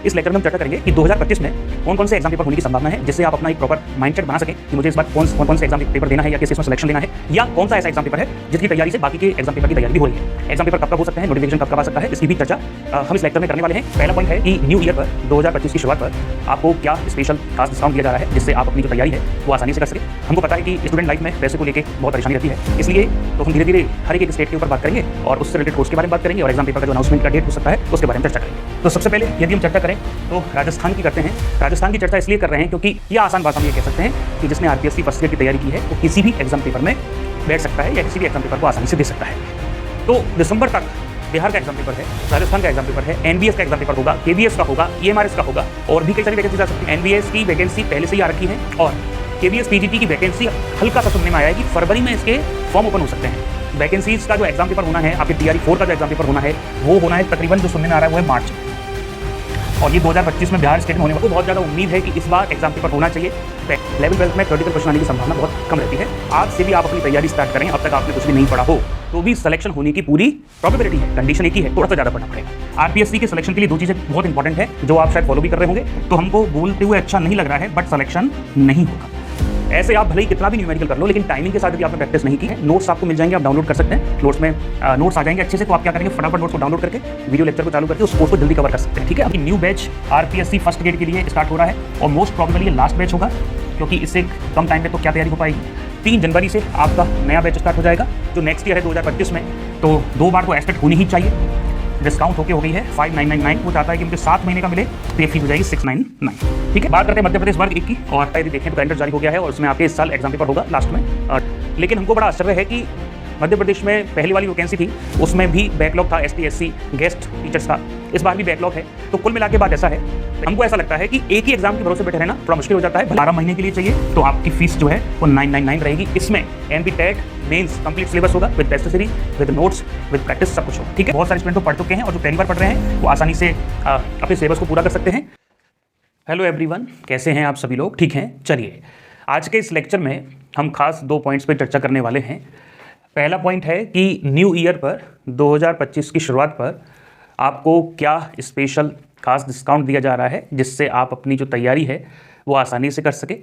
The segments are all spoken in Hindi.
इस लेक्चर में हम चर्चा करेंगे कि 2025 में कौन कौन से एग्जाम पेपर होने की संभावना है, जिससे आप अपना एक प्रॉपर माइंडसेट बना सकें कि मुझे इस बार कौन से एग्जाम पेपर देना है या किस में सिलेक्शन लेना है, या कौन सा ऐसा एग्जाम पेपर है जिसकी तैयारी से बाकी के एग्जाम पेपर की तैयारी भी हो रही है। एग्जाम पेपर कब हो सकते हैं, नोटिफिकेशन कब आ सकता है, इसकी भी चर्चा हम इस लेक्चर में करने वाले हैं। पहला पॉइंट है कि न्यू ईयर पर 2025 की शुरुआत पर आपको क्या स्पेशल खास डिस्काउंट दिया जा रहा है, जिससे आप अपनी जो तैयारी है वो आसानी से कर सकें। हमको पता है कि स्टूडेंट लाइफ में पैसे को लेकर बहुत परेशानी रहती है, इसलिए तो हम धीरे धीरे हर एक स्टेट के ऊपर बात करेंगे और उससे रिलेटेड कोर्स के बारे में बात करेंगे और एग्जाम पेपर का जो अनाउंसमेंट का डेट हो सकता है उसके बारे में चर्चा करेंगे। तो सबसे पहले यदि हम चर्चा करें तो राजस्थान की करते हैं। राजस्थान की चर्चा इसलिए कर रहे हैं क्योंकि यह आसान भाषा में ये कह सकते हैं कि जिसने आरपीएससी फर्स्ट ईयर की तैयारी की है वो किसी भी एग्जाम पेपर में बैठ सकता है या किसी भी एग्जाम पेपर को आसानी से दे सकता है। तो दिसंबर तक बिहार का एग्जाम पेपर है, राजस्थान का एग्जाम पेपर है, एनबीएस का एग्जाम पेपर होगा, केबीएस का होगा, ईएमआरएस का होगा और भी कई सारी वैकेंसी आ सकती है। एनबीएस की वैकेंसी पहले से ही आ रखी है और केबीएस पीजीटी की वैकेंसी हल्का सा सुनने में आया है कि फरवरी में इसके फॉर्म ओपन हो सकते हैं। वैकेंसीज का जो एग्जाम पेपर होना है, आपके टीआरई 4 का जो एग्जाम पेपर होना है वो होना है तकरीबन, जो सुनने में आ रहा है वो है मार्च में, और ये 2025 में बिहार स्टेट में होने वाला। बहुत ज़्यादा उम्मीद है कि इस बार एग्जाम पेपर होना चाहिए। 11-12 में थ्योरेटिकल क्वेश्चन आने की संभावना बहुत कम रहती है। आज से भी आप अपनी तैयारी स्टार्ट करें, अब तक आपने कुछ भी नहीं पढ़ा हो तो भी सिलेक्शन होने की पूरी प्रोबेबिलिटी है। कंडीशन एक ही है, थोड़ा सा ज़्यादा पढ़ना पड़ेगा। आरपीएससी के सिलेक्शन के लिए दो चीज़ें बहुत इंपॉर्टेंट है जो आप शायद फॉलो भी कर रहे होंगे। तो हमको बोलते हुए अच्छा नहीं लग रहा है, बट सिलेक्शन नहीं होगा। ऐसे आप भले ही कितना भी न्यूमेरिकल कर लो, लेकिन टाइमिंग के साथ यदि आपने प्रैक्टिस नहीं की है, नोट्स आपको मिल जाएंगे, आप डाउनलोड कर सकते हैं। नोट्स में नोट्स आ जाएंगे अच्छे से, तो आप क्या करेंगे, फटाफट नोट्स को डाउनलोड करके वीडियो लेक्चर को चालू करके उस कोर्स को जल्दी कवर कर सकते हैं। ठीक है, अभी new batch RPSC first grade के लिए स्टार्ट हो रहा है और मोस्ट प्रोबेबली ये लास्ट बैच होगा, क्योंकि इससे कम टाइम में तो क्या तैयारी हो पाएगी। 3 जनवरी से आपका नया बैच स्टार्ट हो जाएगा जो नेक्स्ट ईयर है 2025 में। तो 2 बार तो एस्टेट होनी ही चाहिए। डिस्काउंट होके हो गई है 5999, वो चाहता है कि मुझे 7 महीने का मिले तो ये फीस हो जाएगी 699। ठीक है, बात करते हैं मध्य प्रदेश वर्ग 1 की, और यदि देखें तो कैलेंडर जारी हो गया है और उसमें आपके इस साल एग्जाम पेपर होगा लास्ट में। लेकिन हमको बड़ा आश्चर्य है कि मध्य प्रदेश में पहली वाली वैकेंसी थी उसमें भी बैकलॉग था, ST/SC गेस्ट टीचर्स का, इस बार भी बैकलॉग है। तो कुल मिला के बात ऐसा है, हमको ऐसा लगता है कि एक ही एग्जाम के भरोसे बैठे रहना थोड़ा मुश्किल हो जाता है। 12 महीने के लिए चाहिए तो आपकी फीस जो है वो 999 रहेगी। इसमें MP TET mains complete syllabus होगा with test series, with notes, with practice, सब कुछ होगा। ठीक है, बहुत सारे स्टूडेंट तो पढ़ चुके हैं और जो पहली बार पढ़ रहे हैं वो आसानी से अपने सिलेबस को पूरा कर सकते हैं। हेलो एवरीवन, कैसे हैं आप सभी लोग? ठीक हैं। चलिए, आज के इस लेक्चर में हम खास 2 पॉइंट्स पर चर्चा करने वाले हैं। पहला पॉइंट है कि न्यू ईयर पर 2025 की शुरुआत पर आपको क्या स्पेशल खास डिस्काउंट दिया जा रहा है, जिससे आप अपनी जो तैयारी है वो आसानी से कर सके।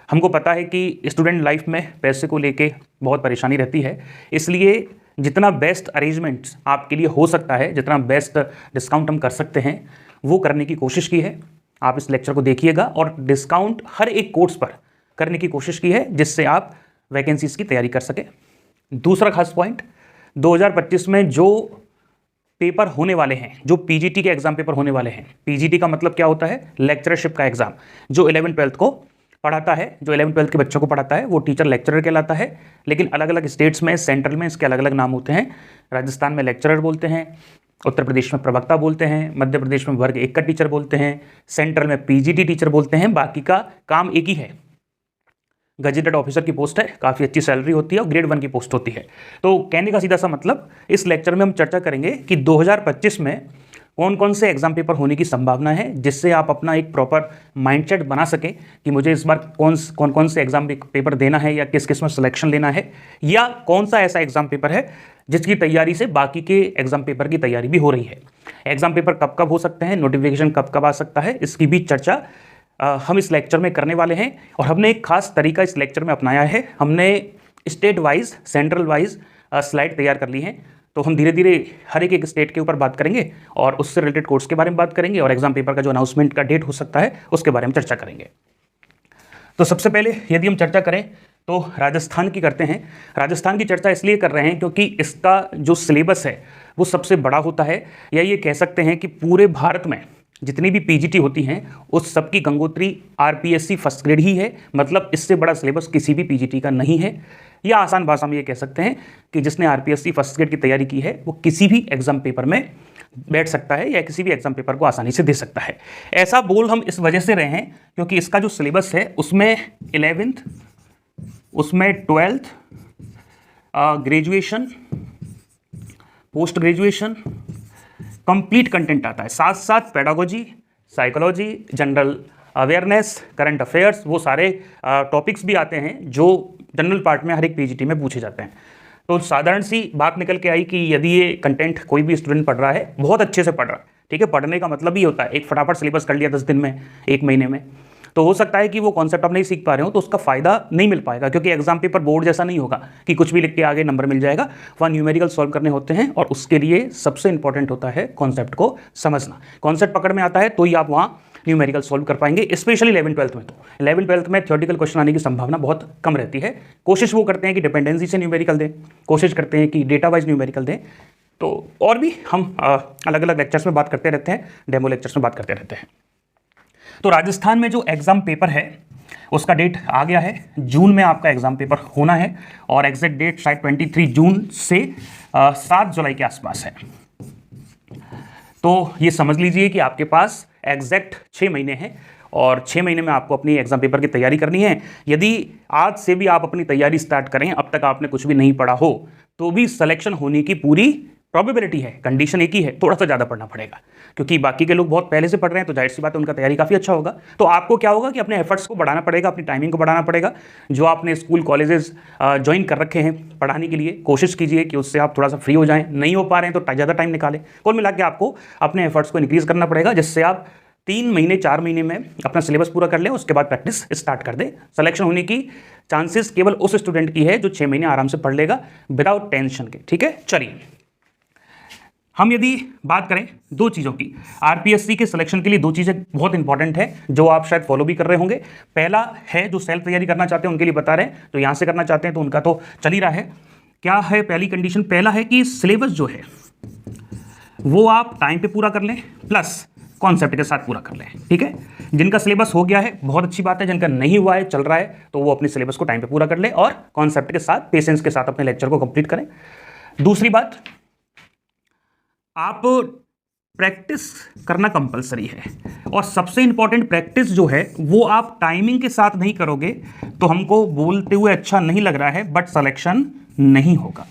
हमको पता है कि स्टूडेंट लाइफ में पैसे को लेके बहुत परेशानी रहती है, इसलिए जितना बेस्ट अरेंजमेंट्स आपके लिए हो सकता है, जितना बेस्ट डिस्काउंट हम कर सकते हैं वो करने की कोशिश की है। आप इस लेक्चर को देखिएगा और डिस्काउंट हर एक कोर्स पर करने की कोशिश की है, जिससे आप वैकेंसीज़ की तैयारी कर सकें। दूसरा खास पॉइंट, 2025 में जो पेपर होने वाले हैं, जो पीजीटी के एग्जाम पेपर होने वाले हैं, पीजीटी का मतलब क्या होता है, लेक्चरशिप का एग्जाम, जो 11-12 को पढ़ाता है, जो 11-12 के बच्चों को पढ़ाता है वो टीचर लेक्चरर कहलाता है। लेकिन अलग अलग स्टेट्स में, सेंट्रल में इसके अलग अलग नाम होते हैं। राजस्थान में लेक्चरर बोलते हैं, उत्तर प्रदेश में प्रवक्ता बोलते हैं, मध्य प्रदेश में वर्ग 1 का टीचर बोलते हैं, सेंट्रल में पीजीटी टीचर बोलते हैं। बाकी का काम एक ही है, गजेटेड ऑफिसर की पोस्ट है, काफ़ी अच्छी सैलरी होती है और ग्रेड 1 की पोस्ट होती है। तो कहने का सीधा सा मतलब, इस लेक्चर में हम चर्चा करेंगे कि 2025 में कौन कौन से एग्जाम पेपर होने की संभावना है, जिससे आप अपना एक प्रॉपर माइंडसेट बना सकें कि मुझे इस बार कौन से एग्जाम पेपर देना है या किस किस में सिलेक्शन लेना है, या कौन सा ऐसा एग्जाम पेपर है जिसकी तैयारी से बाकी के एग्जाम पेपर की तैयारी भी हो रही है। एग्जाम पेपर कब कब हो सकते हैं, नोटिफिकेशन कब कब आ सकता है, इसकी भी चर्चा हम इस लेक्चर में करने वाले हैं। और हमने एक खास तरीका इस लेक्चर में अपनाया है, हमने state wise, central wise slide तैयार कर ली हैं। तो हम धीरे धीरे हर एक स्टेट के ऊपर बात करेंगे और उससे रिलेटेड कोर्स के बारे में बात करेंगे और एग्जाम पेपर का जो अनाउंसमेंट का डेट हो सकता है उसके बारे में चर्चा करेंगे। तो सबसे पहले यदि हम चर्चा करें तो राजस्थान की करते हैं। राजस्थान की चर्चा इसलिए कर रहे हैं क्योंकि इसका जो सिलेबस है वो सबसे बड़ा होता है, या ये कह सकते हैं कि पूरे भारत में जितनी भी पीजीटी होती हैं उस सबकी गंगोत्री आरपीएससी फर्स्ट ग्रेड ही है। मतलब इससे बड़ा सिलेबस किसी भी पीजीटी का नहीं है। या आसान भाषा में ये कह सकते हैं कि जिसने आरपीएससी फर्स्ट ग्रेड की तैयारी की है वो किसी भी एग्जाम पेपर में बैठ सकता है या किसी भी एग्जाम पेपर को आसानी से दे सकता है। ऐसा बोल हम इस वजह से रहे हैं क्योंकि इसका जो सिलेबस है उसमें 11th, उसमें 12th, graduation, post graduation, complete content आता है। साथ साथ pedagogy, psychology, general awareness, current affairs, वो सारे टॉपिक्स भी आते हैं जो जनरल पार्ट में हर एक पीजीटी में पूछे जाते हैं। तो साधारण सी बात निकल के आई कि यदि ये कंटेंट कोई भी स्टूडेंट पढ़ रहा है, बहुत अच्छे से पढ़ रहा है, ठीक है, पढ़ने का मतलब ही होता है एक फटाफट सिलेबस कर लिया 10 दिन में, 1 महीने में, तो हो सकता है कि वो कॉन्सेप्ट आप नहीं सीख पा रहे हो तो उसका फायदा नहीं मिल पाएगा, क्योंकि एग्जाम पेपर बोर्ड जैसा नहीं होगा कि कुछ भी लिख के आगे नंबर मिल जाएगा। वहाँ न्यूमेरिकल सॉल्व करने होते हैं और उसके लिए सबसे इंपॉर्टेंट होता है कॉन्सेप्ट को समझना। कॉन्सेप्ट पकड़ में आता है तो ही आप वहाँ न्यूमेरिकल सॉल्व कर पाएंगे, स्पेशली 11th-12th में। तो 11th-12th में थ्योरेटिकल क्वेश्चन आने की संभावना बहुत कम रहती है। कोशिश वो करते हैं कि डिपेंडेंसी से न्यूमेरिकल दें, कोशिश करते हैं कि डेटा वाइज न्यूमेरिकल दें। तो और भी हम अलग अलग लेक्चर्स में बात करते रहते हैं, डेमो लेक्चर्स में बात करते रहते हैं। तो राजस्थान में जो एग्ज़ाम पेपर है उसका डेट आ गया है, जून में आपका एग्ज़ाम पेपर होना है और एग्जैक्ट डेट शायद 23 जून से 7 जुलाई के आसपास है। तो ये समझ लीजिए कि आपके पास एग्जैक्ट 6 महीने हैं और 6 महीने में आपको अपनी एग्जाम पेपर की तैयारी करनी है। यदि आज से भी आप अपनी तैयारी स्टार्ट करें, अब तक आपने कुछ भी नहीं पढ़ा हो, तो भी सिलेक्शन होने की पूरी प्रोबेबिलिटी है। कंडीशन एक ही है, थोड़ा सा ज़्यादा पढ़ना पड़ेगा, क्योंकि बाकी के लोग बहुत पहले से पढ़ रहे हैं तो जाहिर सी बात है उनका तैयारी काफ़ी अच्छा होगा। तो आपको क्या होगा कि अपने एफर्ट्स को बढ़ाना पड़ेगा, अपनी टाइमिंग को बढ़ाना पड़ेगा। जो आपने स्कूल कॉलेजेस ज्वाइन कर रखे हैं पढ़ाने के लिए, कोशिश कीजिए कि उससे आप थोड़ा सा फ्री हो जाएं। नहीं हो पा रहे हैं तो ज़्यादा टाइम निकालें। कुल मिला के आपको अपने एफर्ट्स को इंक्रीज़ करना पड़ेगा, जिससे आप 3 महीने 4 महीने में अपना सिलेबस पूरा कर लें, उसके बाद प्रैक्टिस स्टार्ट कर दें। सिलेक्शन होने की चांसेस केवल उस स्टूडेंट की है जो 6 महीने आराम से पढ़ लेगा विदाउट टेंशन के। ठीक है, चलिए हम यदि बात करें 2 चीज़ों की, आरपीएससी के सिलेक्शन के लिए 2 चीज़ें बहुत इंपॉर्टेंट है जो आप शायद फॉलो भी कर रहे होंगे। पहला है जो सेल्फ तैयारी करना चाहते हैं उनके लिए बता रहे हैं, तो यहाँ से करना चाहते हैं तो उनका तो चल ही रहा है। क्या है पहली कंडीशन? पहला है कि सिलेबस जो है वो आप टाइम पे पूरा कर लें, प्लस कॉन्सेप्ट के साथ पूरा कर लें। ठीक है, जिनका सिलेबस हो गया है बहुत अच्छी बात है, जिनका नहीं हुआ है, चल रहा है, तो वो अपने सिलेबस को टाइम पे पूरा कर ले और कॉन्सेप्ट के साथ पेशेंस के साथ अपने लेक्चर को कंप्लीट करें। दूसरी बात, आप प्रैक्टिस करना कंपलसरी है और सबसे इंपॉर्टेंट प्रैक्टिस जो है वो आप टाइमिंग के साथ नहीं करोगे तो हमको बोलते हुए अच्छा नहीं लग रहा है बट सिलेक्शन नहीं होगा।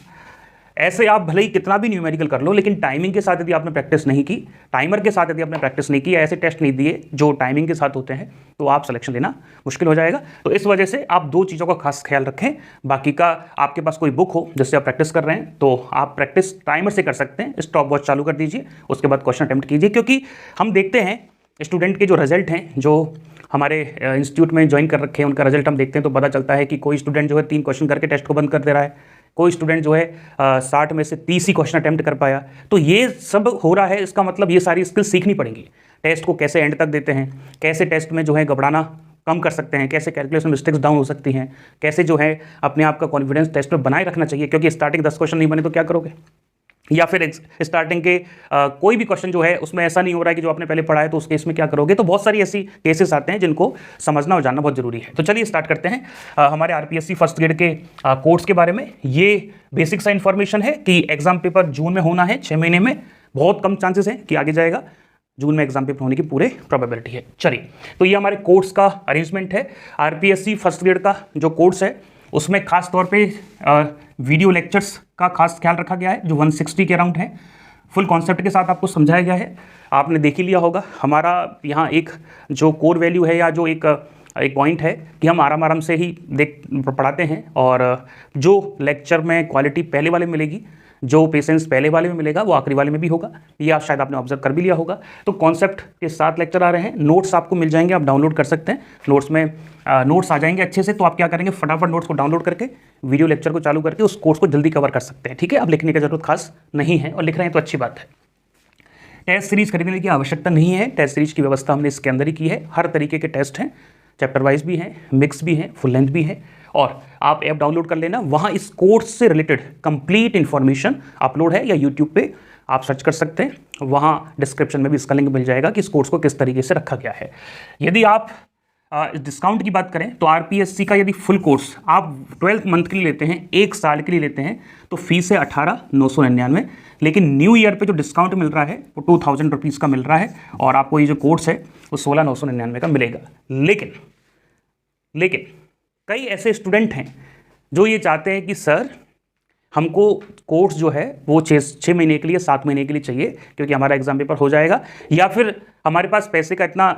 ऐसे आप भले ही कितना भी न्यूमेरिकल कर लो, लेकिन टाइमिंग के साथ यदि आपने प्रैक्टिस नहीं की, टाइमर के साथ यदि आपने प्रैक्टिस नहीं की, ऐसे टेस्ट नहीं दिए जो टाइमिंग के साथ होते हैं, तो आप सिलेक्शन लेना मुश्किल हो जाएगा। तो इस वजह से आप 2 चीज़ों का खास ख्याल रखें। बाकी का आपके पास कोई बुक हो जिससे आप प्रैक्टिस कर रहे हैं तो आप प्रैक्टिस टाइमर से कर सकते हैं। स्टॉप वॉच चालू कर दीजिए, उसके बाद क्वेश्चन अटेम्प्ट कीजिए, क्योंकि हम देखते हैं स्टूडेंट के जो रिजल्ट हैं, जो हमारे इंस्टीट्यूट में ज्वाइन कर रखे हैं, उनका रिजल्ट हम देखते हैं तो पता चलता है कि कोई स्टूडेंट जो है 3 क्वेश्चन करके टेस्ट को बंद कर दे रहा है, कोई स्टूडेंट जो है 60 में से 30 ही क्वेश्चन अटेम्प्ट कर पाया। तो ये सब हो रहा है, इसका मतलब ये सारी स्किल सीखनी पड़ेंगी। टेस्ट को कैसे एंड तक देते हैं, कैसे टेस्ट में जो है घबराना कम कर सकते हैं, कैसे कैलकुलेशन मिस्टेक्स डाउन हो सकती हैं, कैसे जो है अपने आप का कॉन्फिडेंस टेस्ट में बनाए रखना चाहिए, क्योंकि स्टार्टिंग 10 क्वेश्चन नहीं बने तो क्या करोगे, या फिर स्टार्टिंग के कोई भी क्वेश्चन जो है उसमें ऐसा नहीं हो रहा है कि जो आपने पहले पढ़ा है तो उस केस में क्या करोगे। तो बहुत सारी ऐसी केसेस आते हैं जिनको समझना और जानना बहुत जरूरी है। तो चलिए स्टार्ट करते हैं हमारे आरपीएससी फर्स्ट ग्रेड के कोर्स के बारे में। ये बेसिक सा इन्फॉर्मेशन है कि एग्जाम पेपर जून में होना है, 6 महीने में बहुत कम चांसेस है कि आगे जाएगा। जून में एग्जाम पेपर होने की पूरे प्रोबेबिलिटी है। चलिए, तो ये हमारे कोर्स का अरेंजमेंट है। आरपीएससी फर्स्ट ग्रेड का जो कोर्स है उसमें खास तौर पे वीडियो लेक्चर्स का खास ख्याल रखा गया है जो 160 के अराउंड है। फुल कॉन्सेप्ट के साथ आपको समझाया गया है। आपने देख ही लिया होगा हमारा यहाँ एक जो कोर वैल्यू है या जो एक पॉइंट है कि हम आराम से ही पढ़ाते हैं और जो लेक्चर में क्वालिटी पहले वाले मिलेगी, जो पेशेंस पहले वाले में मिलेगा वो आखिरी वाले में भी होगा। ये आप शायद आपने ऑब्जर्व कर भी लिया होगा। तो कॉन्सेप्ट के साथ लेक्चर आ रहे हैं, नोट्स आपको मिल जाएंगे, आप डाउनलोड कर सकते हैं। नोट्स में नोट्स आ जाएंगे अच्छे से, तो आप क्या करेंगे, फटाफट नोट्स को डाउनलोड करके वीडियो लेक्चर को चालू करके उस कोर्स को जल्दी कवर कर सकते हैं। ठीक है, अब लिखने की जरूरत खास नहीं है, और लिख रहे हैं तो अच्छी बात है। टेस्ट सीरीज खरीदने की आवश्यकता नहीं है, टेस्ट सीरीज की व्यवस्था हमने इसके अंदर ही की है। हर तरीके के टेस्ट हैं, चैप्टर वाइज भी हैं, मिक्स भी हैं, फुल लेंथ भी है, और आप ऐप डाउनलोड कर लेना, वहाँ इस कोर्स से रिलेटेड कंप्लीट इन्फॉर्मेशन अपलोड है, या यूट्यूब पे आप सर्च कर सकते हैं, वहाँ डिस्क्रिप्शन में भी इसका लिंक मिल जाएगा कि इस कोर्स को किस तरीके से रखा गया है। यदि आप डिस्काउंट की बात करें तो आरपीएससी का यदि फुल कोर्स आप 12 मंथ के लिए लेते हैं, 1 साल के लिए लेते हैं, तो फीस है 18,999। लेकिन न्यू ईयर पे जो डिस्काउंट मिल रहा है वो 2000 रुपीज़ का मिल रहा है, और आपको ये जो कोर्स है वो 16,999 का मिलेगा। लेकिन कई ऐसे स्टूडेंट हैं जो ये चाहते हैं कि सर हमको कोर्स जो है वो 6 महीने के लिए, 7 महीने के लिए चाहिए, क्योंकि हमारा एग्जाम पेपर हो जाएगा, या फिर हमारे पास पैसे का इतना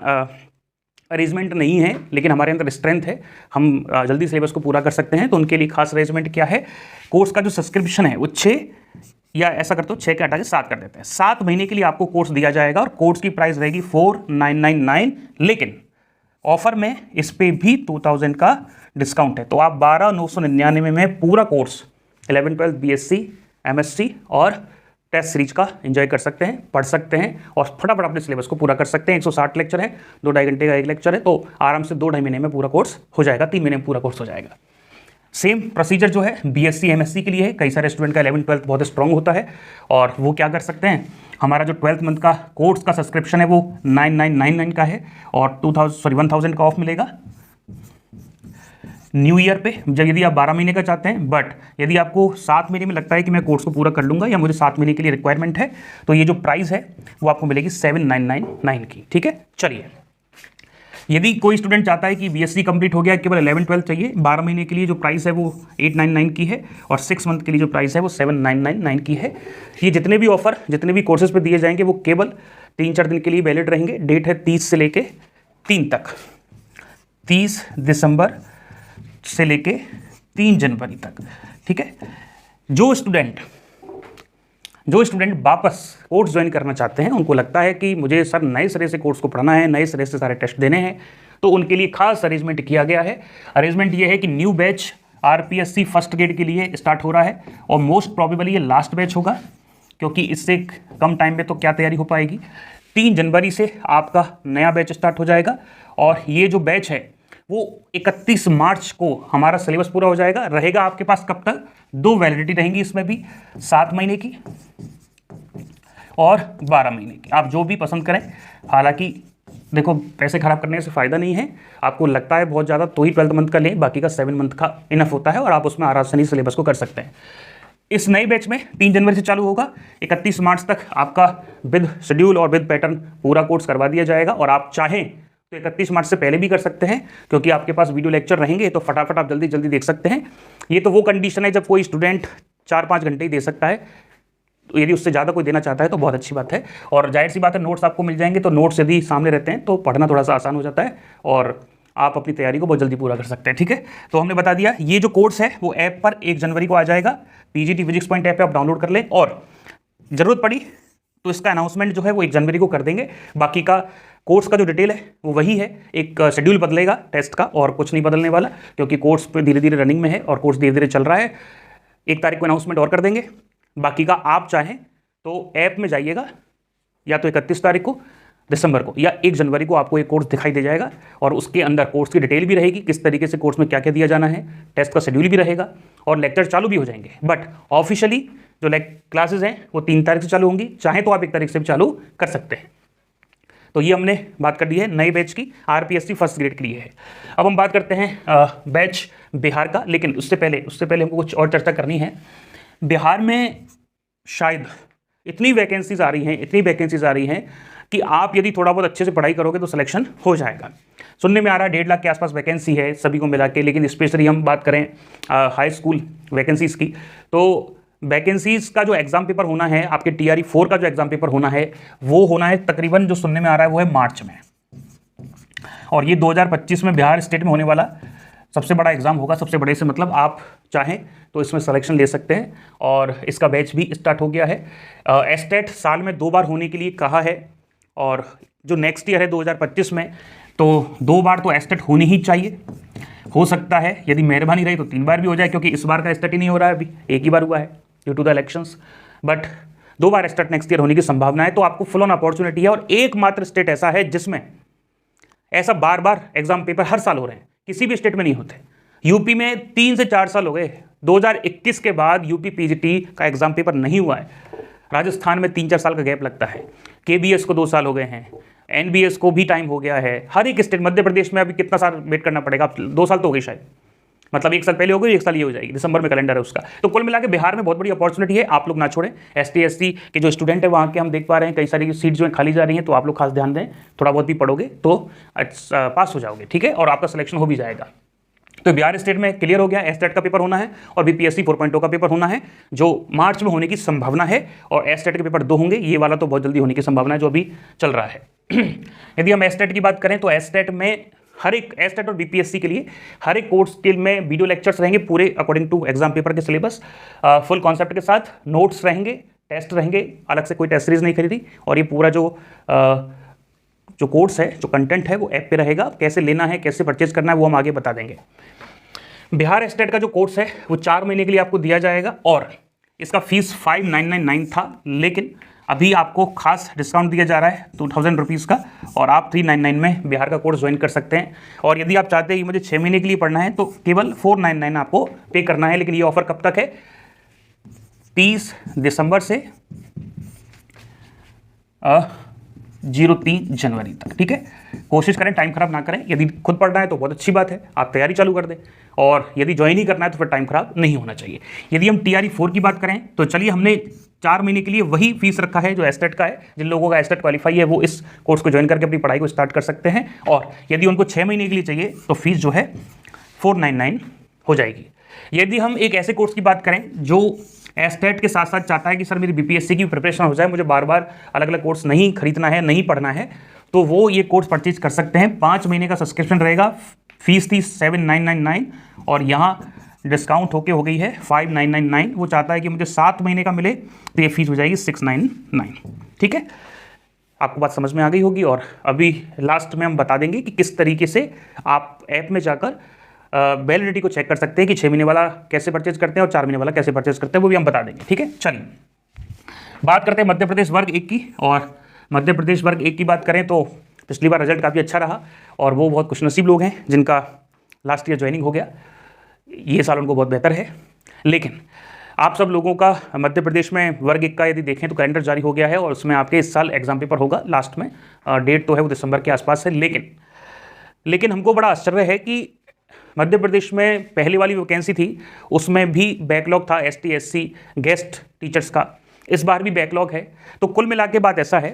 अरेंजमेंट नहीं है लेकिन हमारे अंदर स्ट्रेंथ है, हम जल्दी सिलेबस को पूरा कर सकते हैं। तो उनके लिए खास अरेंजमेंट क्या है, कोर्स का जो सब्सक्रिप्शन है वो 6 या ऐसा करते हो 6 के हटा के 7 कर देते हैं, 7 महीने के लिए आपको कोर्स दिया जाएगा और कोर्स की प्राइस रहेगी 4999, लेकिन ऑफर में इस पे भी 2000 का डिस्काउंट है। तो आप 12999 में पूरा कोर्स 11 12 BSc MSc और टेस्ट सीरीज का एंजॉय कर सकते हैं, पढ़ सकते हैं और फटाफट अपने सिलेबस को पूरा कर सकते हैं। 160 लेक्चर है, 2-2.5 घंटे का एक लेक्चर है, तो आराम से 2-2.5 महीने में पूरा कोर्स हो जाएगा, 3 महीने में पूरा कोर्स हो जाएगा। सेम प्रोसीजर जो है BSc MSc के लिए है। कई सारे स्टूडेंट का 11 12 बहुत स्ट्रॉन्ग होता है और वो क्या कर सकते हैं, हमारा जो 12th मंथ का कोर्स का सब्सक्रिप्शन है वो 9999 का है और 1000 का ऑफ मिलेगा न्यू ईयर पे, जब यदि आप 12 महीने का चाहते हैं। बट यदि आपको 7 महीने में लगता है कि मैं कोर्स को पूरा कर लूँगा या मुझे 7 महीने के लिए रिक्वायरमेंट है, तो ये जो प्राइस है वो आपको मिलेगी 7999 की। ठीक है, चलिए यदि कोई स्टूडेंट चाहता है कि BSc कंप्लीट हो गया, केवल 11 12 चाहिए, 12 महीने के लिए जो प्राइस है वो 899 की है और 6 मंथ के लिए जो प्राइस है वो 7999 की है। ये जितने भी ऑफर, जितने भी कोर्सेज पे दिए जाएंगे वो केवल 3-4 दिन के लिए वैलिड रहेंगे। डेट है 30 से लेके 3 तक, 30 दिसंबर से लेके 3 जनवरी तक। ठीक है, जो स्टूडेंट वापस कोर्स ज्वाइन करना चाहते हैं, उनको लगता है कि मुझे सर नए सिरे से कोर्स को पढ़ना है, नए सिरे से सारे टेस्ट देने हैं, तो उनके लिए खास अरेंजमेंट किया गया है। अरेंजमेंट ये है कि new batch RPSC first grade के लिए स्टार्ट हो रहा है और मोस्ट प्रोबेबली ये लास्ट बैच होगा, क्योंकि इससे कम टाइम में तो क्या तैयारी हो पाएगी। 3 जनवरी से आपका नया बैच स्टार्ट हो जाएगा और ये जो बैच है वो 31 मार्च को हमारा सिलेबस पूरा हो जाएगा। रहेगा आपके पास कब तक, 2 वैलिडिटी रहेंगी इसमें भी, 7 महीने की और 12 महीने की, आप जो भी पसंद करें। हालांकि देखो, पैसे खराब करने से फ़ायदा नहीं है, आपको लगता है बहुत ज़्यादा तो ही 12th मंथ का लें, बाकी का 7 मंथ का इनफ होता है और आप उसमें आसानी सिलेबस को कर सकते हैं। इस नए बैच में 3 जनवरी से चालू होगा, 31 मार्च तक आपका विद शेड्यूल और विद पैटर्न पूरा कोर्स करवा दिया जाएगा और आप चाहें तो 31 मार्च से पहले भी कर सकते हैं, क्योंकि आपके पास वीडियो लेक्चर रहेंगे तो फटाफट आप जल्दी जल्दी देख सकते हैं। ये तो वो कंडीशन है जब कोई स्टूडेंट 4-5 घंटे ही दे सकता है, तो यदि उससे ज़्यादा कोई देना चाहता है तो बहुत अच्छी बात है। और जाहिर सी बात है, नोट्स आपको मिल जाएंगे, तो नोट्स यदि सामने रहते हैं तो पढ़ना थोड़ा सा आसान हो जाता है और आप अपनी तैयारी को बहुत जल्दी पूरा कर सकते हैं। ठीक है, तो हमने बता दिया ये जो कोर्स है वो ऐप पर 1 जनवरी को आ जाएगा। PGT फिजिक्स पॉइंट ऐप पे आप डाउनलोड कर लें और ज़रूरत पड़ी तो इसका अनाउंसमेंट जो है वो 1 जनवरी को कर देंगे। बाकी का कोर्स का जो डिटेल है वो वही है, एक शेड्यूल बदलेगा टेस्ट का और कुछ नहीं बदलने वाला, क्योंकि कोर्स पे धीरे धीरे रनिंग में है और कोर्स धीरे धीरे चल रहा है। 1 तारीख को अनाउंसमेंट और कर देंगे। बाकी का आप चाहें तो ऐप में जाइएगा, या तो 31 तारीख को दिसंबर को या 1 जनवरी को आपको एक कोर्स दिखाई दे जाएगा और उसके अंदर कोर्स की डिटेल भी रहेगी, किस तरीके से कोर्स में क्या क्या दिया जाना है, टेस्ट का शेड्यूल भी रहेगा और लेक्चर चालू भी हो जाएंगे। बट ऑफिशियली जो क्लासेज हैं वो 3 तारीख से चालू होंगी, चाहे तो आप 1 तारीख से भी चालू कर सकते हैं। तो ये हमने बात कर दी है नए बैच की, RPSC फर्स्ट ग्रेड के लिए है। अब हम बात करते हैं बैच बिहार का, लेकिन उससे पहले हमको कुछ और चर्चा करनी है। बिहार में शायद इतनी वैकेंसीज आ रही हैं कि आप यदि थोड़ा बहुत अच्छे से पढ़ाई करोगे तो सिलेक्शन हो जाएगा। सुनने में आ रहा है 1.5 लाख के आसपास वैकेंसी है सभी को मिला के, लेकिन स्पेशली हम बात करें हाई स्कूल वैकेंसीज़ की, तो वैकेंसीज़ का जो एग्ज़ाम पेपर होना है, आपके TRE 4 का जो एग्ज़ाम पेपर होना है वो होना है तकरीबन, जो सुनने में आ रहा है वो है मार्च में, और ये 2025 में बिहार स्टेट में होने वाला सबसे बड़ा एग्ज़ाम होगा। सबसे बड़े से मतलब आप चाहें तो इसमें सिलेक्शन ले सकते हैं और इसका बैच भी स्टार्ट हो गया है। एस्टेट साल में 2 बार होने के लिए कहा है और जो नेक्स्ट ईयर है 2025 में, तो 2 बार तो एस्टेट होनी ही चाहिए। हो सकता है यदि मेहरबानी रही तो 3 बार भी हो जाए, क्योंकि इस बार का एस्टेट ही नहीं हो रहा है, अभी 1 ही बार हुआ है due to the elections. But 2 बार एस्टेट नेक्स्ट ईयर होने की संभावना है, तो आपको फुल ऑन अपॉर्चुनिटी है। और एकमात्र स्टेट ऐसा है जिसमें ऐसा बार बार एग्जाम पेपर हर साल हो रहे हैं, किसी भी स्टेट में नहीं होते। यूपी में 3 से 4 साल हो गए, 2021 के बाद यूपी PGT का एग्जाम पेपर नहीं हुआ है। राजस्थान में 3-4 साल का गैप लगता है, KBS को 2 साल हो गए हैं, NBS को भी टाइम हो गया है। हर एक स्टेट, मध्य प्रदेश में अभी कितना साल वेट करना पड़ेगा, 2 साल तो हो गए शायद, मतलब 1 साल पहले हो गई, 1 साल ये हो जाएगी, दिसंबर में कैलेंडर है उसका। तो कुल मिला के बिहार में बहुत बड़ी अपॉर्चुनिटी है, आप लोग ना छोड़ें। ST SC के जो स्टूडेंट है वहाँ के हम देख पा रहे हैं कई सारी सीट जो है खाली जा रही हैं, तो आप लोग खास ध्यान दें, थोड़ा बहुत भी पढ़ोगे तो पास हो जाओगे, ठीक है, और आपका सिलेक्शन हो भी जाएगा। तो बिहार स्टेट में क्लियर हो गया, एस्टेट का पेपर होना है और BPSC 4.0 का पेपर होना है, जो मार्च में होने की संभावना है, और एस्टेट के पेपर 2 होंगे, ये वाला तो बहुत जल्दी होने की संभावना है जो अभी चल रहा है। यदि हम एस्टेट की बात करें तो एस्टेट में हर एक एस्टेट और बीपीएससी के लिए हर एक कोर्स के में वीडियो लेक्चर्स रहेंगे पूरे अकॉर्डिंग टू एग्जाम पेपर के सिलेबस, फुल कॉन्सेप्ट के साथ, नोट्स रहेंगे, टेस्ट रहेंगे, अलग से कोई टेस्ट सीरीज नहीं खरीदी। और ये पूरा जो कोर्स है, जो कंटेंट है वो ऐप पे रहेगा। कैसे लेना है, कैसे परचेज करना है वो हम आगे बता देंगे। बिहार एस्टेट का जो कोर्स है वो 4 महीने के लिए आपको दिया जाएगा और इसका फीस 5999 था, लेकिन अभी आपको खास डिस्काउंट दिया जा रहा है 2000 रुपीज़ का, और आप 399 में बिहार का कोर्स ज्वाइन कर सकते हैं। और यदि आप चाहते हैं कि मुझे 6 महीने के लिए पढ़ना है तो केवल 499 आपको पे करना है। लेकिन ये ऑफर कब तक है? 30 दिसंबर से 03 जनवरी तक। ठीक है, कोशिश करें टाइम खराब ना करें। यदि खुद पढ़ना है तो बहुत अच्छी बात है, आप तैयारी चालू कर दें, और यदि ज्वाइन ही करना है तो फिर टाइम खराब नहीं होना चाहिए। यदि हम TRE 4 की बात करें तो चलिए, हमने 4 महीने के लिए वही फीस रखा है जो एस्टेट का है। जिन लोगों का एस्टेट क्वालिफाई है वो इस कोर्स को ज्वाइन करके अपनी पढ़ाई को स्टार्ट कर सकते हैं, और यदि उनको 6 महीने के लिए चाहिए तो फीस जो है 499 हो जाएगी। यदि हम एक ऐसे कोर्स की बात करें जो एस्टेट के साथ साथ चाहता है कि सर मेरी बीपीएससी की प्रिपरेशन हो जाए, मुझे बार बार अलग अलग कोर्स नहीं खरीदना है, नहीं पढ़ना है, तो वो ये कोर्स परचेज कर सकते हैं। 5 महीने का सब्सक्रिप्शन रहेगा, फीस थी 7999 और यहाँ डिस्काउंट होके हो गई है 5999। वो चाहता है कि मुझे 7 महीने का मिले तो ये फीस हो जाएगी 699। ठीक है, आपको बात समझ में आ गई होगी। और अभी लास्ट में हम बता देंगे कि किस तरीके से आप ऐप में जाकर वैलिडिटी को चेक कर सकते हैं कि 6 महीने वाला कैसे परचेज करते हैं और 4 महीने वाला कैसे परचेज करते हैं, वो भी हम बता देंगे। ठीक है, चलिए बात करते हैं मध्य प्रदेश वर्ग 1 की। और मध्य प्रदेश वर्ग 1 की बात करें तो पिछली बार रिजल्ट काफ़ी अच्छा रहा और वो बहुत खुशनसीब लोग हैं जिनका लास्ट ईयर ज्वाइनिंग हो गया। ये साल उनको बहुत बेहतर है। लेकिन आप सब लोगों का मध्य प्रदेश में वर्ग 1 का यदि देखें तो कैलेंडर जारी हो गया है और उसमें आपके इस साल एग्जाम पेपर होगा लास्ट में। डेट तो है वो दिसंबर के आसपास है। लेकिन हमको बड़ा आश्चर्य है कि मध्य प्रदेश में पहले वाली वैकेंसी थी उसमें भी बैकलॉग था ST SC गेस्ट टीचर्स का, इस बार भी बैकलॉग है। तो कुल मिला के बात ऐसा है,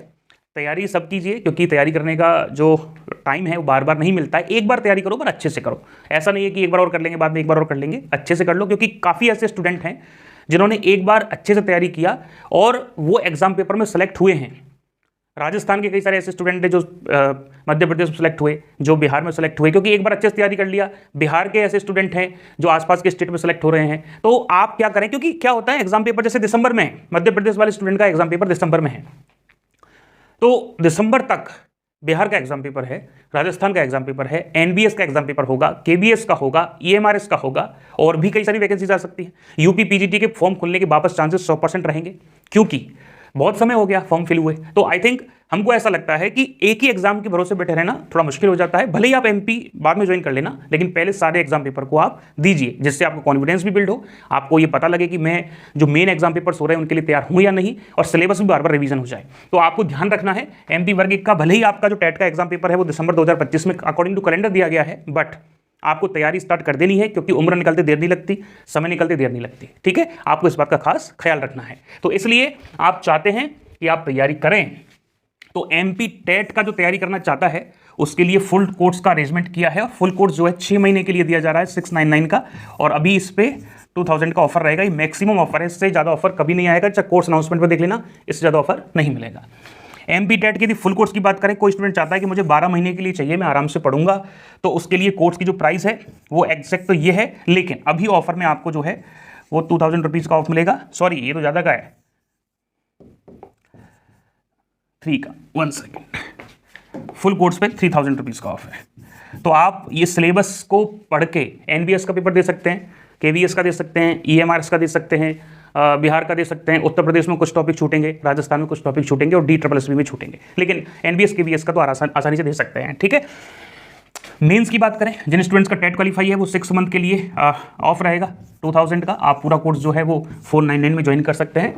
तैयारी सब कीजिए, क्योंकि तैयारी करने का जो टाइम है वो बार बार नहीं मिलता है। एक बार तैयारी करो पर अच्छे से करो, ऐसा नहीं है कि एक बार और कर लेंगे बाद में एक बार और कर लेंगे, अच्छे से कर लो। क्योंकि काफ़ी ऐसे स्टूडेंट हैं जिन्होंने एक बार अच्छे से तैयारी किया और वो एग्जाम पेपर में सेलेक्ट हुए हैं। राजस्थान के कई सारे ऐसे स्टूडेंट हैं जो मध्य प्रदेश में सेलेक्ट हुए, जो बिहार में सेलेक्ट हुए, क्योंकि एक बार अच्छे से तैयारी कर लिया। बिहार के ऐसे स्टूडेंट हैं जो आसपास के स्टेट में सेलेक्ट हो रहे हैं। तो आप क्या करें, क्योंकि क्या होता है एग्जाम पेपर जैसे दिसंबर में है, मध्य प्रदेश वाले स्टूडेंट का एग्जाम पेपर दिसंबर में है, तो दिसंबर तक बिहार का एग्जाम पेपर है, राजस्थान का एग्जाम पेपर है, NBS का एग्जाम पेपर होगा, KBS का होगा, EMRS का होगा, और भी कई सारी वैकेंसीज आ सकती है। UP PGT के फॉर्म खुलने के वापस चांसेस 100% रहेंगे, क्योंकि बहुत समय हो गया फॉर्म फिल हुए। तो आई थिंक हमको ऐसा लगता है कि एक ही एग्जाम के भरोसे बैठे रहना थोड़ा मुश्किल हो जाता है। भले ही आप MP बाद में ज्वाइन कर लेना, लेकिन पहले सारे एग्जाम पेपर को आप दीजिए, जिससे आपको कॉन्फिडेंस भी बिल्ड हो, आपको ये पता लगे कि मैं जो मेन एग्जाम पेपर्स हो रहे हैं उनके लिए तैयार हूं या नहीं, और सिलेबस भी बार बार रिवीजन हो जाए। तो आपको ध्यान रखना है MP वर्ग 1 का, भले ही आपका जो टेट का एग्जाम पेपर है वो दिसंबर 2025 में अकॉर्डिंग टू कैलेंडर दिया गया है, बट आपको तैयारी स्टार्ट कर देनी है, क्योंकि उम्र निकलते देर नहीं लगती, समय निकलते देर नहीं लगती। ठीक है, आपको इस बात का खास ख्याल रखना है। तो इसलिए आप चाहते हैं कि आप तैयारी करें, तो MP टेट का जो तैयारी करना चाहता है उसके लिए फुल कोर्स का अरेंजमेंट किया है। और फुल कोर्स जो है 6 महीने के लिए दिया जा रहा है 699 का, और अभी इस पे 2000 का ऑफर रहेगा। ये मैक्सिमम ऑफर है, इससे ज़्यादा ऑफर कभी नहीं आएगा। चाहे कोर्स अनाउंसमेंट पर देख लेना, इससे ज़्यादा ऑफर नहीं मिलेगा। MP टेट की यदि फुल कोर्स की बात करें, कोई स्टूडेंट चाहता है कि मुझे 12 महीने के लिए चाहिए, मैं आराम से पढ़ूंगा, तो उसके लिए कोर्स की जो प्राइस है वो एग्जैक्ट तो ये है, लेकिन अभी ऑफर में आपको जो है वो 2000 रुपीज़ का ऑफ मिलेगा। सॉरी, ये तो ज़्यादा का है, 3 का, 1 सेकेंड, फुल कोर्स पे 3000 रुपीज़ का ऑफ है। तो आप ये सिलेबस को पढ़ के NBS का पेपर दे सकते हैं, KVS का दे सकते हैं, EMRS का दे सकते हैं, बिहार का दे सकते हैं, उत्तर प्रदेश में कुछ टॉपिक छूटेंगे, राजस्थान में कुछ टॉपिक छूटेंगे और DSSB में छूटेंगे, लेकिन NBS KVS का तो आसानी से दे सकते हैं। ठीक है, मेंस की बात करें, जिन स्टूडेंट्स का टेट क्वालिफाई है वो 6 मंथ के लिए ऑफ रहेगा 2000 का। आप पूरा कोर्स जो है वो 499 में ज्वाइन कर सकते हैं।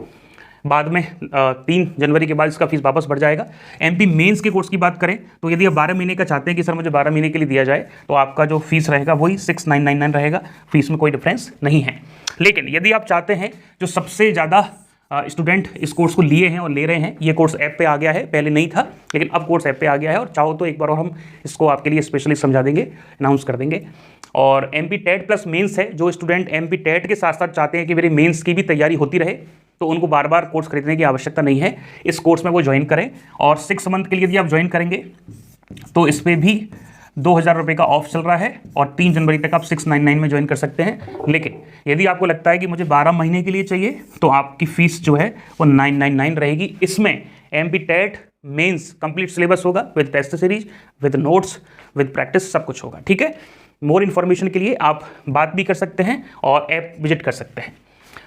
बाद में 3 जनवरी के बाद इसका फीस वापस बढ़ जाएगा। MP मेंस के कोर्स की बात करें तो यदि आप 12 महीने का चाहते हैं कि सर मुझे 12 महीने के लिए दिया जाए, तो आपका जो फीस रहेगा वही 6999 रहेगा, फीस में कोई डिफरेंस नहीं है। लेकिन यदि आप चाहते हैं, जो सबसे ज़्यादा स्टूडेंट इस कोर्स को लिए हैं और ले रहे हैं, ये कोर्स ऐप पे आ गया है, पहले नहीं था लेकिन अब कोर्स ऐप पे आ गया है, और चाहो तो एक बार और हम इसको आपके लिए स्पेशली समझा देंगे, अनाउंस कर देंगे। और MP टेट प्लस मेंस है, जो स्टूडेंट MP टेट के साथ साथ चाहते हैं कि मेरी मेंस की भी तैयारी होती रहे, तो उनको बार बार कोर्स खरीदने की आवश्यकता नहीं है, इस कोर्स में वो ज्वाइन करें। और 6 मंथ के लिए यदि आप ज्वाइन करेंगे तो इस पर भी ₹2000 का ऑफ चल रहा है और 3 जनवरी तक आप 699 में ज्वाइन कर सकते हैं। लेकिन यदि आपको लगता है कि मुझे 12 महीने के लिए चाहिए तो आपकी फ़ीस जो है वो 999 रहेगी। इसमें MP TET mains complete syllabus होगा with test series, with notes, with practice, सब कुछ होगा। ठीक है, मोर इन्फॉर्मेशन के लिए आप बात भी कर सकते हैं और ऐप विजिट कर सकते हैं।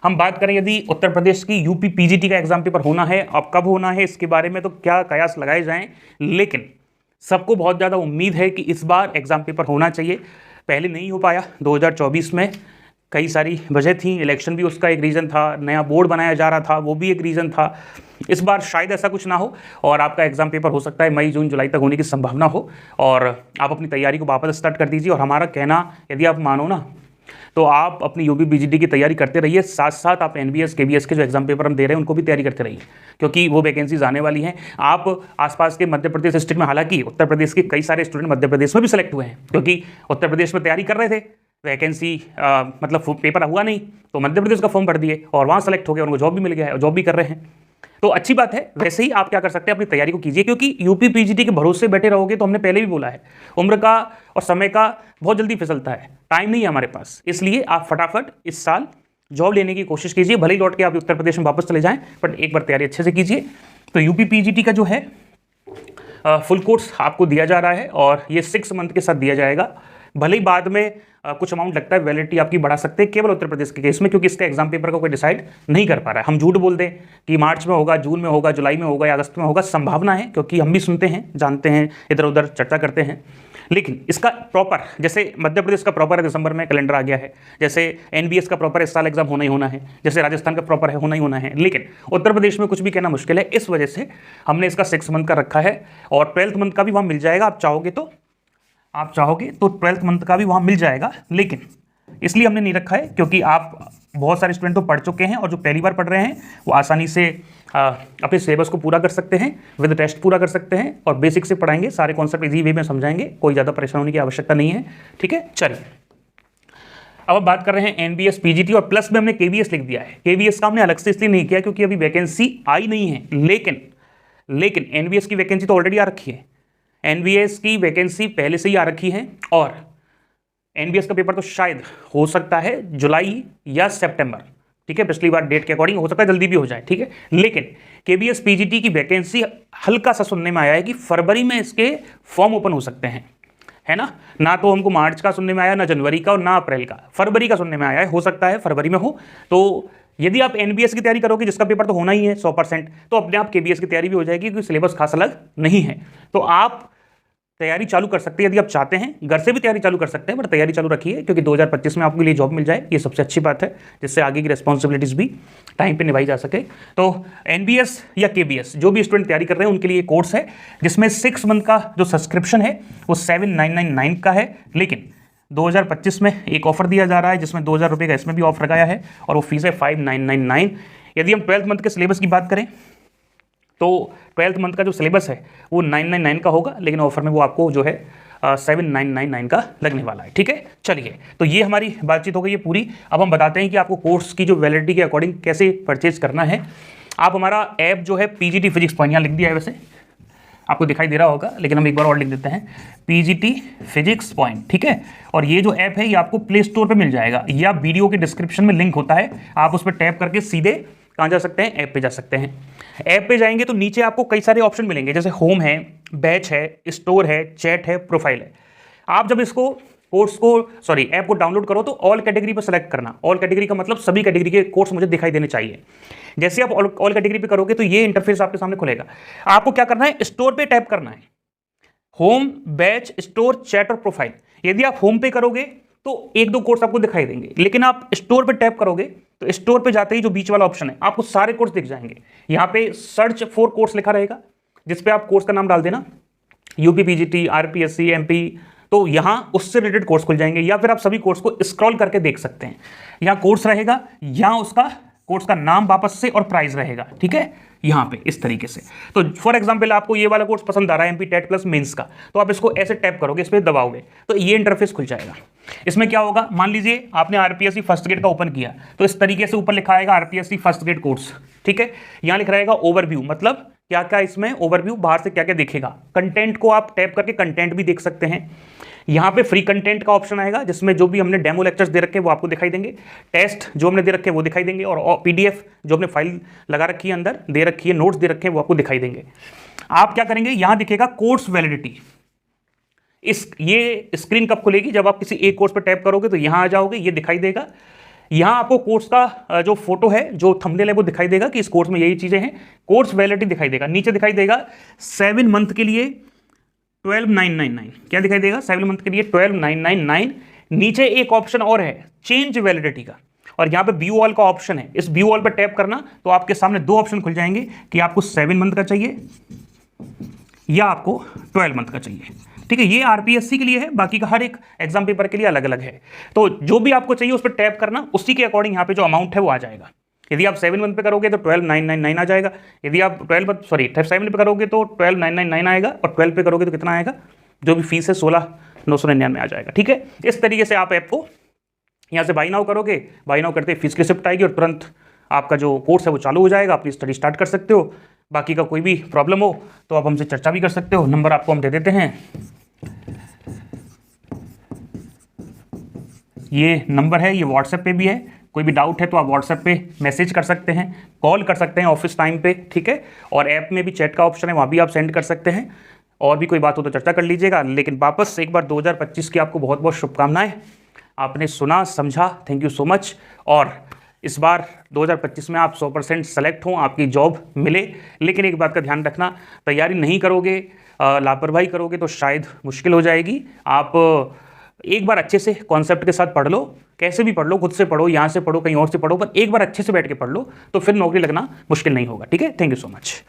हम बात करें यदि उत्तर प्रदेश की यूपी पीजीटी का एग्जाम पेपर होना है, अब कब होना है इसके बारे में तो क्या कयास लगाए जाएं, लेकिन सबको बहुत ज़्यादा उम्मीद है कि इस बार एग्जाम पेपर होना चाहिए। पहले नहीं हो पाया 2024 में, कई सारी वजह थी, इलेक्शन भी उसका एक रीज़न था, नया बोर्ड बनाया जा रहा था वो भी एक रीज़न था। इस बार शायद ऐसा कुछ ना हो और आपका एग्जाम पेपर हो सकता है मई जून जुलाई तक होने की संभावना हो और आप अपनी तैयारी को वापस स्टार्ट कर दीजिए। और हमारा कहना यदि आप मानो ना तो आप अपनी यूपी पीजीटी की तैयारी करते रहिए, साथ साथ आप एनबीएस केबीएस के जो एग्जाम पेपर हम दे रहे हैं उनको भी तैयारी करते रहिए, क्योंकि वो वैकेंसीज आने वाली हैं। आप आसपास के मध्य प्रदेश डिस्ट्रिक्ट में, हालांकि उत्तर प्रदेश के कई सारे स्टूडेंट मध्य प्रदेश में भी सेलेक्ट हुए हैं, क्योंकि उत्तर प्रदेश में तैयारी कर रहे थे, वैकेंसी मतलब पेपर हुआ नहीं तो मध्य प्रदेश का फॉर्म भर दिए और वहाँ सेलेक्ट हो गए, उनको जॉब भी मिल गया है और जॉब भी कर रहे हैं, तो अच्छी बात है। वैसे ही आप क्या कर सकते हैं, अपनी तैयारी को कीजिए, क्योंकि यूपी पीजीटी के भरोसे बैठे रहोगे तो हमने पहले भी बोला है उम्र का और समय का बहुत जल्दी फिसलता है, टाइम नहीं है हमारे पास। इसलिए आप फटाफट इस साल जॉब लेने की कोशिश कीजिए, भले ही लौट के आप उत्तर प्रदेश में वापस चले जाएं, बट एक बार तैयारी अच्छे से कीजिए। तो यूपी पीजीटी का जो है फुल कोर्स आपको दिया जा रहा है और ये 6 मंथ के साथ दिया जाएगा। भले ही बाद में कुछ अमाउंट लगता है, वैलिडिटी आपकी बढ़ा सकते हैं केवल उत्तर प्रदेश के केस में, क्योंकि इसका एग्जाम पेपर का कोई डिसाइड नहीं कर पा रहा है। हम झूठ बोल दें कि मार्च में होगा, जून में होगा, जुलाई में होगा या अगस्त में होगा, संभावना है, क्योंकि हम भी सुनते हैं, जानते हैं, इधर उधर चर्चा करते हैं। लेकिन इसका प्रॉपर, जैसे मध्य प्रदेश का प्रॉपर है दिसंबर में कैलेंडर आ गया है, जैसे एनबीएस का प्रॉपर इस साल एग्जाम होना ही होना है, जैसे राजस्थान का प्रॉपर है होना ही होना है, लेकिन उत्तर प्रदेश में कुछ भी कहना मुश्किल है। इस वजह से हमने इसका 6 मंथ का रखा है और 12th मंथ का भी वहाँ मिल जाएगा, आप चाहोगे तो 12th मंथ का भी वहाँ मिल जाएगा। लेकिन इसलिए हमने नहीं रखा है क्योंकि आप बहुत सारे स्टूडेंट तो पढ़ चुके हैं और जो पहली बार पढ़ रहे हैं वो आसानी से अपने सिलेबस को पूरा कर सकते हैं, विद टेस्ट पूरा कर सकते हैं और बेसिक से पढ़ाएंगे, सारे कॉन्सेप्ट इजी वे में समझाएंगे, कोई ज़्यादा परेशान होने की आवश्यकता नहीं है। ठीक है, चलिए अब हम बात कर रहे हैं एनबीएस पीजीटी और प्लस में हमने केवीएस लिख दिया है। केवीएस का हमने अलग से इसलिए नहीं किया क्योंकि अभी वैकेंसी आई नहीं है, लेकिन एनबीएस की वैकेंसी तो ऑलरेडी आ रखी है, एनबीएस की वैकेंसी पहले से ही आ रखी है और एनबीएस का पेपर तो शायद हो सकता है जुलाई या सितंबर। ठीक है, पिछली बार डेट के अकॉर्डिंग हो सकता है जल्दी भी हो जाए। ठीक है, लेकिन केबीएस पीजीटी की वैकेंसी हल्का सा सुनने में आया है कि फरवरी में इसके फॉर्म ओपन हो सकते हैं, है ना तो हमको मार्च का सुनने में आया, ना जनवरी का और ना अप्रैल का, फरवरी का सुनने में आया है। हो सकता है फरवरी में हो। तो यदि आप एनबीएस की तैयारी करोगे जिसका पेपर तो होना ही है 100%, तो अपने आप केबीएस की तैयारी भी हो जाएगी, क्योंकि सिलेबस खास अलग नहीं है। तो आप तैयारी चालू कर सकते हैं यदि आप चाहते हैं, घर से भी तैयारी चालू कर सकते हैं, बट तैयारी चालू रखिए क्योंकि 2025 में आपके लिए जॉब मिल जाए, ये सबसे अच्छी बात है, जिससे आगे की रिस्पॉन्सिबिलिटीज भी टाइम पे निभाई जा सके। तो एनबीएस या केबीएस जो भी स्टूडेंट तैयारी कर रहे हैं उनके लिए कोर्स है जिसमें 6 मंथ का जो सब्सक्रिप्शन है वो 7,999 का है, लेकिन 2025 में एक ऑफर दिया जा रहा है जिसमें ₹2,000 का इसमें भी ऑफर लगाया है और वो फीस है 5,999। यदि हम 12th मंथ के सिलेबस की बात करें तो 12th मंथ का जो सिलेबस है वो 999 का होगा, लेकिन ऑफर में वो आपको जो है 7,999 का लगने वाला है। ठीक है, चलिए तो ये हमारी बातचीत हो गई है पूरी। अब हम बताते हैं कि आपको कोर्स की जो वैलिडिटी के अकॉर्डिंग कैसे परचेज करना है। आप हमारा ऐप जो है पीजीटी फिजिक्स पॉइंट, यहाँ लिख दिया है, वैसे आपको दिखाई दे रहा होगा, लेकिन हम एक बार और लिख देते हैं, पीजीटी फिजिक्स पॉइंट। ठीक है, और ये जो ऐप है ये आपको प्ले स्टोर पर मिल जाएगा या वीडियो के डिस्क्रिप्शन में लिंक होता है, आप उस पर टैप करके सीधे कहाँ जा सकते हैं, ऐप पे जा सकते हैं। ऐप पे जाएंगे तो नीचे आपको कई सारे ऑप्शन मिलेंगे, जैसे होम है, बैच है, स्टोर है, चैट है, प्रोफाइल है। आप जब इसको ऐप को डाउनलोड करो तो ऑल कैटेगरी पर सेलेक्ट करना। ऑल कैटेगरी का मतलब सभी कैटेगरी के कोर्स मुझे दिखाई देने चाहिए। जैसे आप ऑल कैटेगरी पे करोगे तो ये इंटरफेस आपके सामने खुलेगा। आपको क्या करना है, स्टोर पे टैप करना है, होम, बैच, स्टोर, चैट और प्रोफाइल। यदि आप होम पे करोगे तो 1-2 कोर्स आपको दिखाई देंगे, लेकिन आप स्टोर पे टैप करोगे तो स्टोर पे जाते ही जो बीच वाला ऑप्शन है आपको सारे कोर्स दिख जाएंगे। यहाँ पे सर्च फॉर कोर्स लिखा रहेगा, जिसपे आप कोर्स का नाम डाल देना, यूपी पीजीटी, आरपीएससी, एमपी, तो यहाँ उससे रिलेटेड कोर्स खुल जाएंगे। या फिर आप सभी कोर्स को स्क्रॉल करके देख सकते हैं, यहाँ कोर्स रहेगा, यहाँ उसका कोर्स का नाम वापस से और प्राइस रहेगा। ठीक है, यहाँ पे इस तरीके से। तो फॉर एग्जांपल आपको ये वाला कोर्स पसंद आ रहा है एमपी टेट प्लस मेंस का, तो आप इसको ऐसे टैप करोगे, इस पर दबाओगे तो ये इंटरफेस खुल जाएगा। इसमें क्या होगा, मान लीजिए आपने आरपीएससी फर्स्ट ग्रेड का ओपन किया तो इस तरीके से ऊपर लिखा आएगा आरपीएससी फर्स्ट ग्रेड कोर्स। ठीक है, यहाँ लिख रहेगा ओवरव्यू, मतलब क्या क्या इसमें ओवरव्यू, बाहर से क्या क्या दिखेगा। कंटेंट को आप टैप करके कंटेंट भी देख सकते हैं। यहाँ पे फ्री कंटेंट का ऑप्शन आएगा जिसमें जो भी हमने डेमो लेक्चर्स दे रखे हैं वो आपको दिखाई देंगे, टेस्ट जो हमने दे रखे हैं वो दिखाई देंगे, और पीडीएफ जो हमने फाइल लगा रखी है अंदर दे रखी है, नोट्स दे रखे हैं वो आपको दिखाई देंगे। आप क्या करेंगे, यहाँ दिखेगा कोर्स वैलिडिटी। ये स्क्रीन कब खुलेगी, जब आप किसी एक कोर्स पर टैप करोगे तो यहाँ आ जाओगे, ये दिखाई देगा। यहाँ आपको कोर्स का जो फोटो है, जो थंबनेल है वो दिखाई देगा कि इस कोर्स में यही चीजें हैं। कोर्स वैलिडिटी दिखाई देगा, नीचे दिखाई देगा 7 मंथ के लिए 12,999। क्या दिखाई देगा, 7 मंथ के लिए 12,999। नीचे एक ऑप्शन और है चेंज वैलिडिटी का, और यहाँ पे व्यू ऑल का ऑप्शन है। इस व्यू ऑल पर टैप करना तो आपके सामने दो ऑप्शन खुल जाएंगे कि आपको 7 मंथ का चाहिए या आपको 12 मंथ का चाहिए। ठीक है, ये आरपीएससी के लिए है, बाकी का हर एक एग्जाम पेपर के लिए अलग अलग है। तो जो भी आपको चाहिए उस पर टैप करना, उसी के अकॉर्डिंग यहाँ पे जो अमाउंट है वो आ जाएगा। यदि आप 7 मंथ पे करोगे तो 12,999 आ जाएगा। यदि आप 7 पे करोगे तो 12,999 आएगा, और 12 पे करोगे तो कितना आएगा, जो भी फीस है 16,999 आ जाएगा। ठीक है, इस तरीके से आप ऐप को यहाँ से बाई नाउ करोगे, बाई नाउ करते फीस की रिसिप्ट आएगी और तुरंत आपका जो कोर्स है वो चालू हो जाएगा, अपनी स्टडी स्टार्ट कर सकते हो। बाकी का कोई भी प्रॉब्लम हो तो आप हमसे चर्चा भी कर सकते हो। नंबर आपको हम दे देते हैं, ये नंबर है, ये व्हाट्सएप पे भी है। कोई भी डाउट है तो आप व्हाट्सएप पे मैसेज कर सकते हैं, कॉल कर सकते हैं ऑफिस टाइम पे। ठीक है, और ऐप में भी चैट का ऑप्शन है, वहाँ भी आप सेंड कर सकते हैं। और भी कोई बात हो तो चर्चा कर लीजिएगा। लेकिन वापस एक बार 2025 की आपको बहुत बहुत शुभकामनाएं। आपने सुना, समझा, थैंक यू सो मच। और इस बार 2025 में आप 100% सेलेक्ट हों, आपकी जॉब मिले। लेकिन एक बात का ध्यान रखना, तैयारी नहीं करोगे, लापरवाही करोगे तो शायद मुश्किल हो जाएगी। आप एक बार अच्छे से कॉन्सेप्ट के साथ पढ़ लो, कैसे भी पढ़ लो, खुद से पढ़ो, यहाँ से पढ़ो, कहीं और से पढ़ो, पर एक बार अच्छे से बैठ के पढ़ लो तो फिर नौकरी लगना मुश्किल नहीं होगा। ठीक है, थैंक यू सो मच।